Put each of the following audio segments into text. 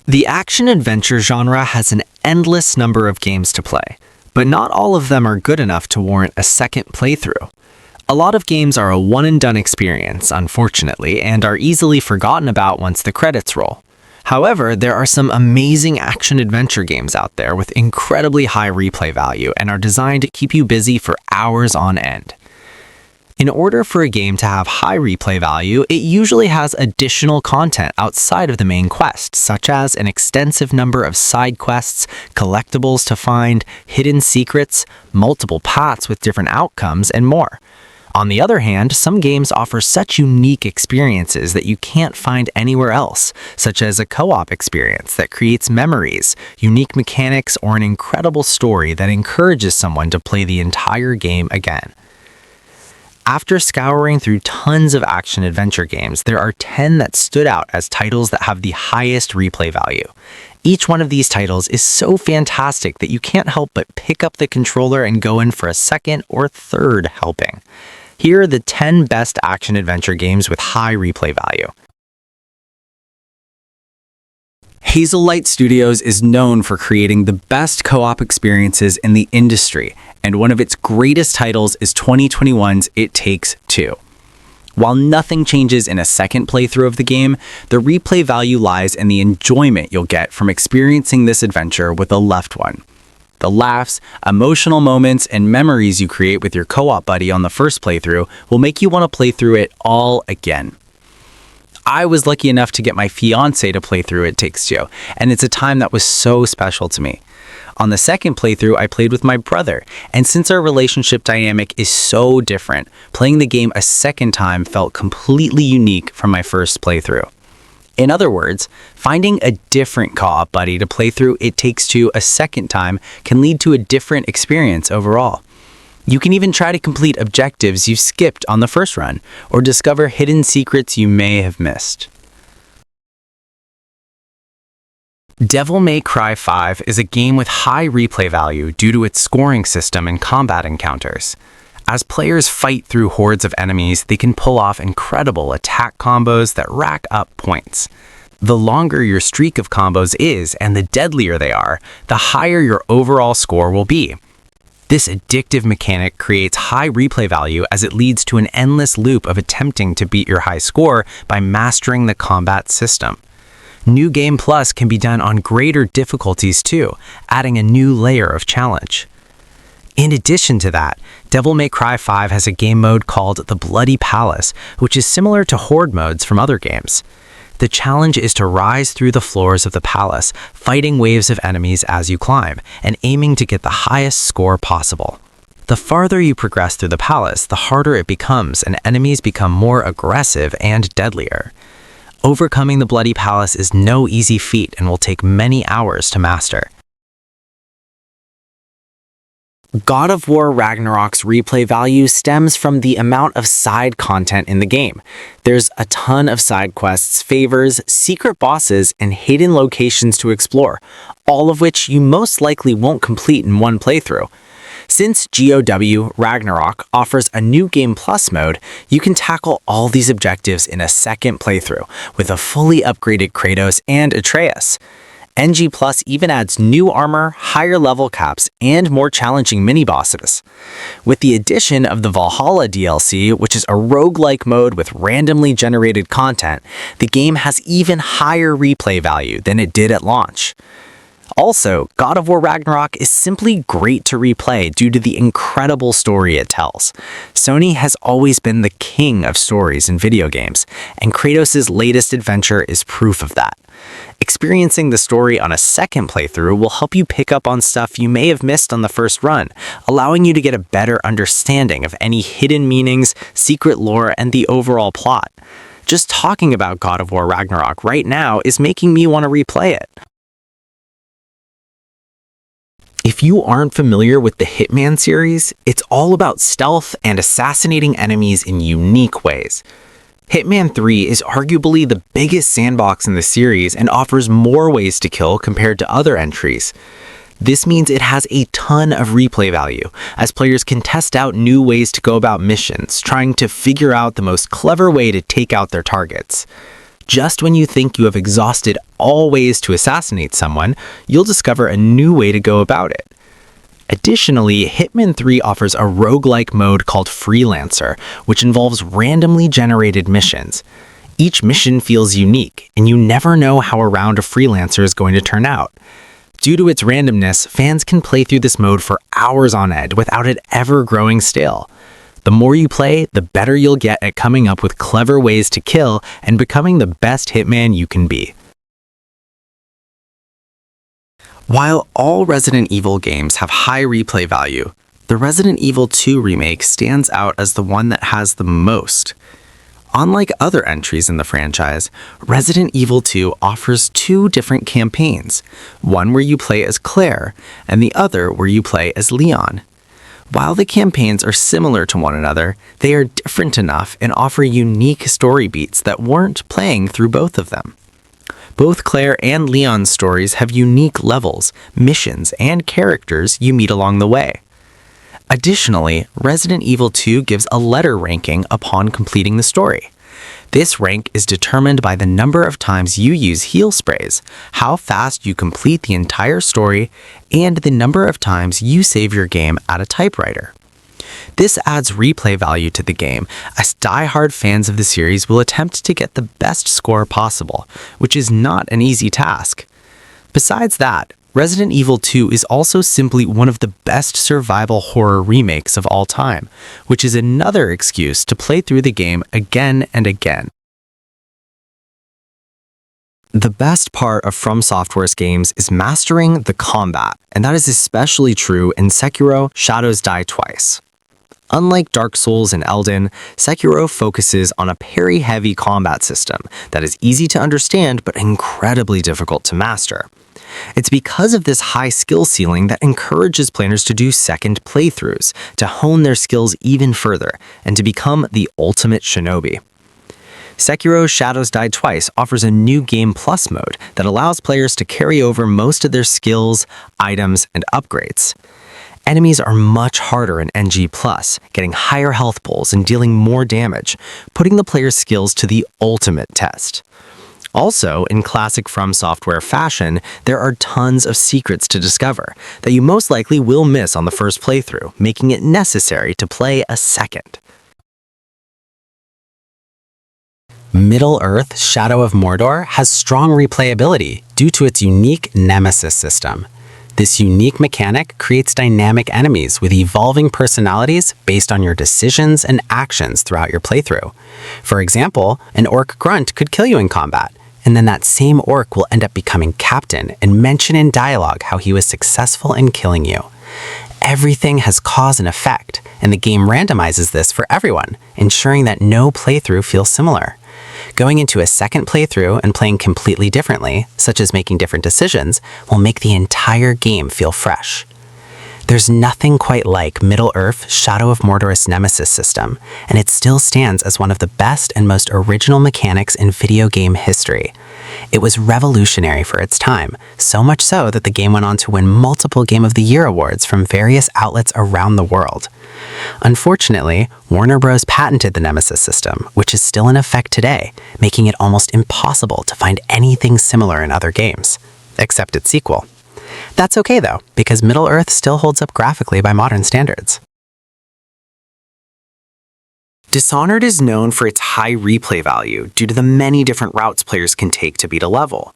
The action-adventure genre has an endless number of games to play, but not all of them are good enough to warrant a second playthrough. A lot of games are a one-and-done experience, unfortunately, and are easily forgotten about once the credits roll. However, there are some amazing action-adventure games out there with incredibly high replay value and are designed to keep you busy for hours on end. In order for a game to have high replay value, it usually has additional content outside of the main quest, such as an extensive number of side quests, collectibles to find, hidden secrets, multiple paths with different outcomes, and more. On the other hand, some games offer such unique experiences that you can't find anywhere else, such as a co-op experience that creates memories, unique mechanics, or an incredible story that encourages someone to play the entire game again. After scouring through tons of action-adventure games, there are 10 that stood out as titles that have the highest replay value. Each one of these titles is so fantastic that you can't help but pick up the controller and go in for a second or third helping. Here are the 10 best action-adventure games with high replay value. Hazelight Studios is known for creating the best co-op experiences in the industry, and one of its greatest titles is 2021's It Takes Two. While nothing changes in a second playthrough of the game, the replay value lies in the enjoyment you'll get from experiencing this adventure with a loved one. The laughs, emotional moments, and memories you create with your co-op buddy on the first playthrough will make you want to play through it all again. I was lucky enough to get my fiancé to play through It Takes Two, and it's a time that was so special to me. On the second playthrough, I played with my brother, and since our relationship dynamic is so different, playing the game a second time felt completely unique from my first playthrough. In other words, finding a different co-op buddy to play through It Takes Two a second time can lead to a different experience overall. You can even try to complete objectives you skipped on the first run, or discover hidden secrets you may have missed. Devil May Cry 5 is a game with high replay value due to its scoring system and combat encounters. As players fight through hordes of enemies, they can pull off incredible attack combos that rack up points. The longer your streak of combos is and the deadlier they are, the higher your overall score will be. This addictive mechanic creates high replay value as it leads to an endless loop of attempting to beat your high score by mastering the combat system. New Game Plus can be done on greater difficulties too, adding a new layer of challenge. In addition to that, Devil May Cry 5 has a game mode called the Bloody Palace, which is similar to horde modes from other games. The challenge is to rise through the floors of the palace, fighting waves of enemies as you climb, and aiming to get the highest score possible. The farther you progress through the palace, the harder it becomes, and enemies become more aggressive and deadlier. Overcoming the Bloody Palace is no easy feat and will take many hours to master. God of War Ragnarok's replay value stems from the amount of side content in the game. There's a ton of side quests, favors, secret bosses, and hidden locations to explore, all of which you most likely won't complete in one playthrough. Since GOW Ragnarok offers a new Game Plus mode, you can tackle all these objectives in a second playthrough with a fully upgraded Kratos and Atreus. NG Plus even adds new armor, higher level caps, and more challenging mini-bosses. With the addition of the Valhalla DLC, which is a roguelike mode with randomly generated content, the game has even higher replay value than it did at launch. Also, God of War Ragnarok is simply great to replay due to the incredible story it tells. Sony has always been the king of stories in video games, and Kratos' latest adventure is proof of that. Experiencing the story on a second playthrough will help you pick up on stuff you may have missed on the first run, allowing you to get a better understanding of any hidden meanings, secret lore, and the overall plot. Just talking about God of War Ragnarok right now is making me want to replay it. If you aren't familiar with the Hitman series, it's all about stealth and assassinating enemies in unique ways. Hitman 3 is arguably the biggest sandbox in the series and offers more ways to kill compared to other entries. This means it has a ton of replay value, as players can test out new ways to go about missions, trying to figure out the most clever way to take out their targets. Just when you think you have exhausted all ways to assassinate someone, you'll discover a new way to go about it. Additionally, Hitman 3 offers a roguelike mode called Freelancer, which involves randomly generated missions. Each mission feels unique, and you never know how a round of Freelancer is going to turn out. Due to its randomness, fans can play through this mode for hours on end without it ever growing stale. The more you play, the better you'll get at coming up with clever ways to kill and becoming the best Hitman you can be. While all Resident Evil games have high replay value, the Resident Evil 2 remake stands out as the one that has the most. Unlike other entries in the franchise, Resident Evil 2 offers two different campaigns, one where you play as Claire and the other where you play as Leon. While the campaigns are similar to one another, they are different enough and offer unique story beats that weren't playing through both of them. Both Claire and Leon's stories have unique levels, missions, and characters you meet along the way. Additionally, Resident Evil 2 gives a letter ranking upon completing the story. This rank is determined by the number of times you use heal sprays, how fast you complete the entire story, and the number of times you save your game at a typewriter. This adds replay value to the game, as die-hard fans of the series will attempt to get the best score possible, which is not an easy task. Besides that, Resident Evil 2 is also simply one of the best survival horror remakes of all time, which is another excuse to play through the game again and again. The best part of From Software's games is mastering the combat, and that is especially true in Sekiro: Shadows Die Twice. Unlike Dark Souls and Elden, Sekiro focuses on a parry-heavy combat system that is easy to understand but incredibly difficult to master. It's because of this high skill ceiling that encourages players to do second playthroughs, to hone their skills even further, and to become the ultimate shinobi. Sekiro: Shadows Die Twice offers a new Game Plus mode that allows players to carry over most of their skills, items, and upgrades. Enemies are much harder in NG+, getting higher health pulls and dealing more damage, putting the player's skills to the ultimate test. Also, in classic From Software fashion, there are tons of secrets to discover that you most likely will miss on the first playthrough, making it necessary to play a second. Middle-earth: Shadow of Mordor has strong replayability due to its unique Nemesis system. This unique mechanic creates dynamic enemies with evolving personalities based on your decisions and actions throughout your playthrough. For example, an orc grunt could kill you in combat, and then that same orc will end up becoming captain and mention in dialogue how he was successful in killing you. Everything has cause and effect, and the game randomizes this for everyone, ensuring that no playthrough feels similar. Going into a second playthrough and playing completely differently, such as making different decisions, will make the entire game feel fresh. There's nothing quite like Middle-earth: Shadow of Mordor's Nemesis system, and it still stands as one of the best and most original mechanics in video game history. It was revolutionary for its time, so much so that the game went on to win multiple Game of the Year awards from various outlets around the world. Unfortunately, Warner Bros. Patented the Nemesis system, which is still in effect today, making it almost impossible to find anything similar in other games, except its sequel. That's okay though, because Middle-earth still holds up graphically by modern standards. Dishonored is known for its high replay value due to the many different routes players can take to beat a level.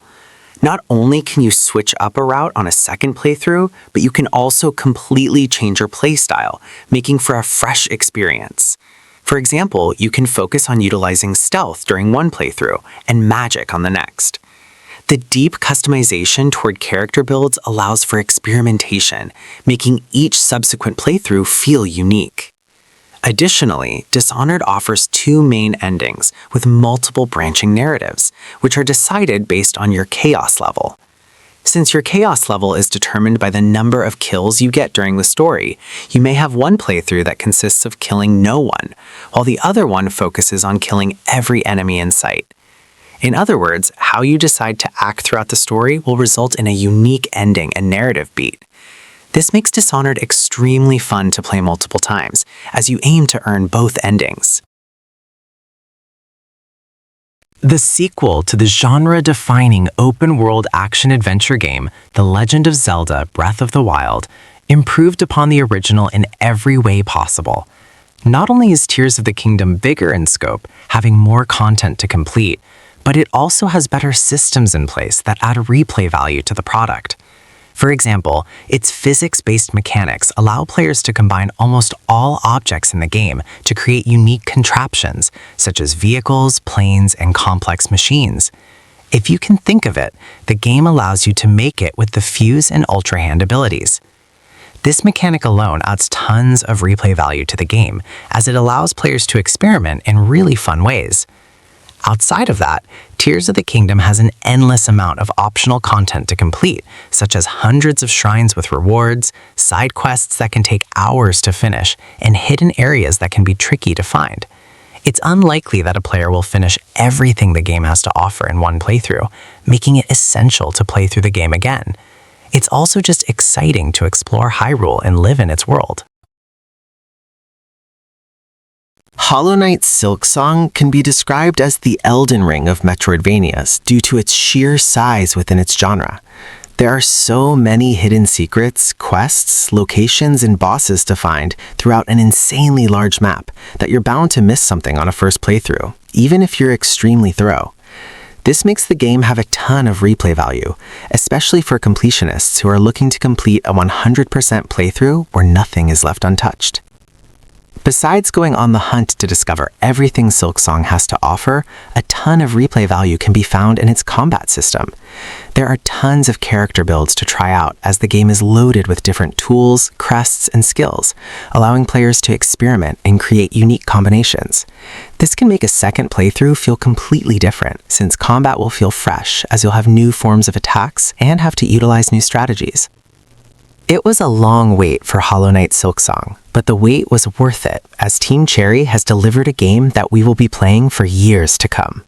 Not only can you switch up a route on a second playthrough, but you can also completely change your playstyle, making for a fresh experience. For example, you can focus on utilizing stealth during one playthrough and magic on the next. The deep customization toward character builds allows for experimentation, making each subsequent playthrough feel unique. Additionally, Dishonored offers two main endings with multiple branching narratives, which are decided based on your chaos level. Since your chaos level is determined by the number of kills you get during the story, you may have one playthrough that consists of killing no one, while the other one focuses on killing every enemy in sight. In other words, how you decide to act throughout the story will result in a unique ending and narrative beat. This makes Dishonored extremely fun to play multiple times, as you aim to earn both endings. The sequel to the genre-defining open-world action-adventure game, The Legend of Zelda: Breath of the Wild, improved upon the original in every way possible. Not only is Tears of the Kingdom bigger in scope, having more content to complete, but it also has better systems in place that add replay value to the product. For example, its physics-based mechanics allow players to combine almost all objects in the game to create unique contraptions, such as vehicles, planes, and complex machines. If you can think of it, the game allows you to make it with the Fuse and Ultra Hand abilities. This mechanic alone adds tons of replay value to the game, as it allows players to experiment in really fun ways. Outside of that, Tears of the Kingdom has an endless amount of optional content to complete, such as hundreds of shrines with rewards, side quests that can take hours to finish, and hidden areas that can be tricky to find. It's unlikely that a player will finish everything the game has to offer in one playthrough, making it essential to play through the game again. It's also just exciting to explore Hyrule and live in its world. Hollow Knight's Silksong can be described as the Elden Ring of Metroidvanias due to its sheer size within its genre. There are so many hidden secrets, quests, locations, and bosses to find throughout an insanely large map that you're bound to miss something on a first playthrough, even if you're extremely thorough. This makes the game have a ton of replay value, especially for completionists who are looking to complete a 100% playthrough where nothing is left untouched. Besides going on the hunt to discover everything Silksong has to offer, a ton of replay value can be found in its combat system. There are tons of character builds to try out as the game is loaded with different tools, crests, and skills, allowing players to experiment and create unique combinations. This can make a second playthrough feel completely different, since combat will feel fresh as you'll have new forms of attacks and have to utilize new strategies. It was a long wait for Hollow Knight Silksong, but the wait was worth it as Team Cherry has delivered a game that we will be playing for years to come.